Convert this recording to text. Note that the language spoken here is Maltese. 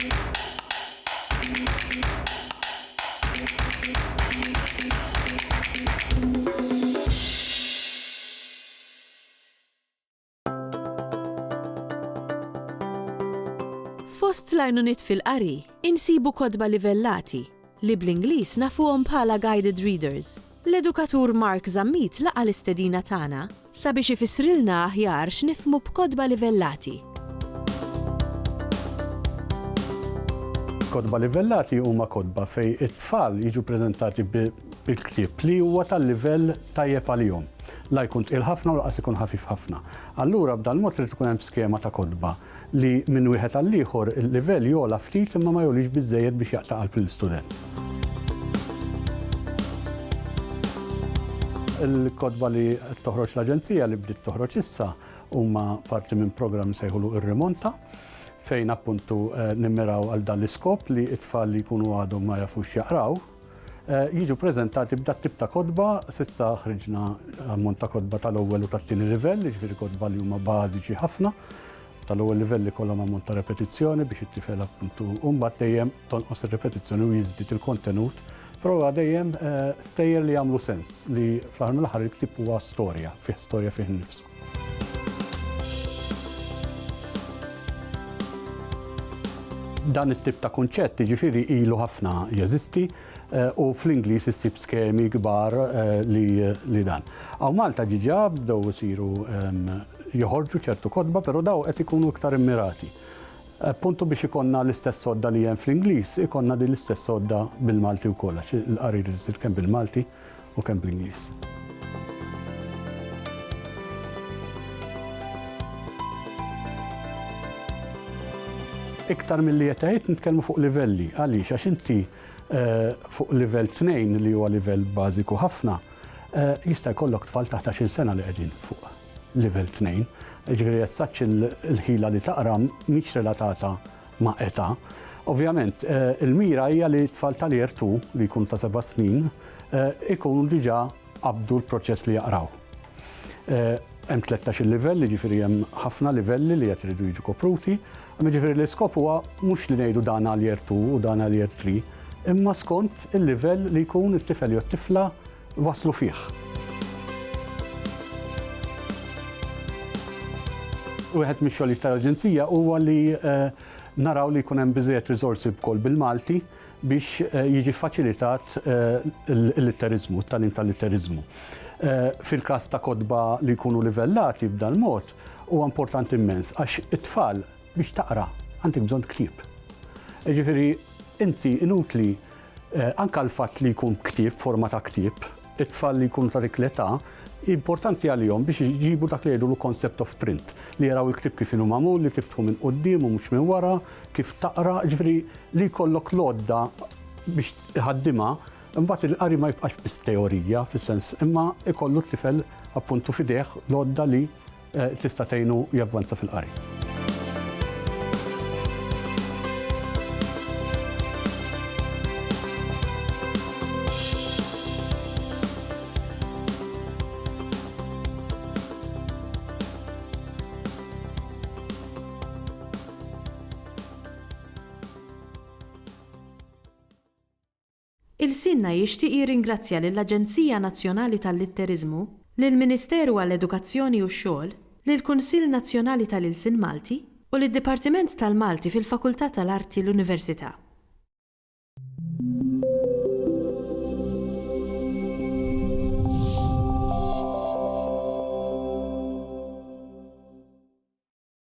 Fost l-għajnuniet fil-qari, insibu kodba livellati li bl-Ingliż nafuhom bħala guided readers. L-edukatur Mark Zammit laqa l-istedina tagħna sabiex ifissrilna aħjar x'nifhmu b'kodba livellati. Kodba livellati huma kodba fej it-tfal jiġu preżentati bil-ktieb li huwa tal-livell tajjeb għalihom. La jkun tqil ħafna u laqas ikun ħafif ħafna. Allura b'dan mod trid tkun hemm skema ta' kodba li minn wieħed għal ieħor il-livell jogħla ftit imma ma jolix biżżejjed biex jaqta' qalb l-istudent. Il-kodba li toħroġ l-Aġenzija li bdiet toħroġ issa huma parti minn programm sejħulu ir-Rimonta fejn appuntu nimmiraw għal dan l-iskop li it-tfal li jkunu għadhom ma jafux jaqraw jiġu preżentati b'dat tip ta' kodba. S'issa ħriġna ammont ta' kodba tal-ewwel u tat-tieni livell, jiġifieri kodba li huma bażiċi ħafna. Tal-ewwel livell li kollhom ammont ta' repetizzjoni biex it-tifel appuntu u mbagħad dejjem tonqos ir-repetizzjoni u jiżdied il-kontenut. Però dejjem stejjer li jagħmlu sens li fl-aħħar mill-aħħar il-ktieb huwa storja fih innifsu. Dan it-tip ta' kunċett jiġifieri ilu ħafna jeżisti u fl-Ingliż issib skemi kbar li dan. Hawn Malta ġiġa bdew isiru joħorġu ċertu kodba, però daw qed ikunu iktar immirati. Puntu biex ikonna l-istess sodda li hemm fl-Ingliż, ikonna din l-istess sodda bil-Malti wkoll għax il-qari jsir kemm bil-Malti u kemm bl-Ingliż. Iktar milli qed tgħid nitkellmu fuq livelli. Għaliex għax inti fuq livell 2 li huwa livell bażiku ħafna, jista' jkollok tfal ta' 11 sena li qegħdin fuq livell 2. Jiġifieri jessaċ il-ħila li taqra mhix relatata ma' età. Ovvjament, il-mira hija li tfal tal-year 2 li jkun ta' 7 snin ikunu diġà qabdu l-proċess li jaqraw. Hemm 13 livell, jiġifieri hemm ħafna livelli li qed iridu jiġu kopruti. Jiġifieri l-iskop huwa mhux li ngħidu dan għal year 2 u dan għal year 3, imma skont il-livell li jkun it-tifel jew t-tifla waslu fih. Wieħed mix-xogħol tal-Aġenzija huwa li naraw li jkun hemm biżżejjed riżorsi wkoll bil-Malti biex jiġi faċilitat il-litterizmu, it-tagħlim tal-litterizmu. Fil-każ ta' kodba li jkunu livellati b'dan mod huwa importanti immens għax it-tfal biex taqra għandek bżonn ktieb. Jiġifieri inti inutli anke l-fatt li jkun ktieb, forma ta' ktieb, it-tfal li jkunu ta' dik l-età, importanti għalihom biex jġibu dak li jgħidu concept of print, li jaraw il-ktieb kif inhu magħmul, li tiftħu minn quddiem u mhux minn wara, kif taqra, jiġifieri li jkollok lodda biex iħaddimha, imbagħad il-qari ma jibqax biss teorija fis-sens, imma ikollu t-tifel appuntu f'idejh lodda li tista' tgħinu javvanza fil-qari. Il-Sinna jixtieq jirringrazzja lill-Aġenzija Nazzjonali tal-Litterizmu, lill-Ministeru għall-Edukazzjoni u x-Xogħol, lill-Kunsill Nazzjonali tal-Ilsien Malti u lid-Dipartiment tal-Malti fil-Fakultà tal-Arti l-Università.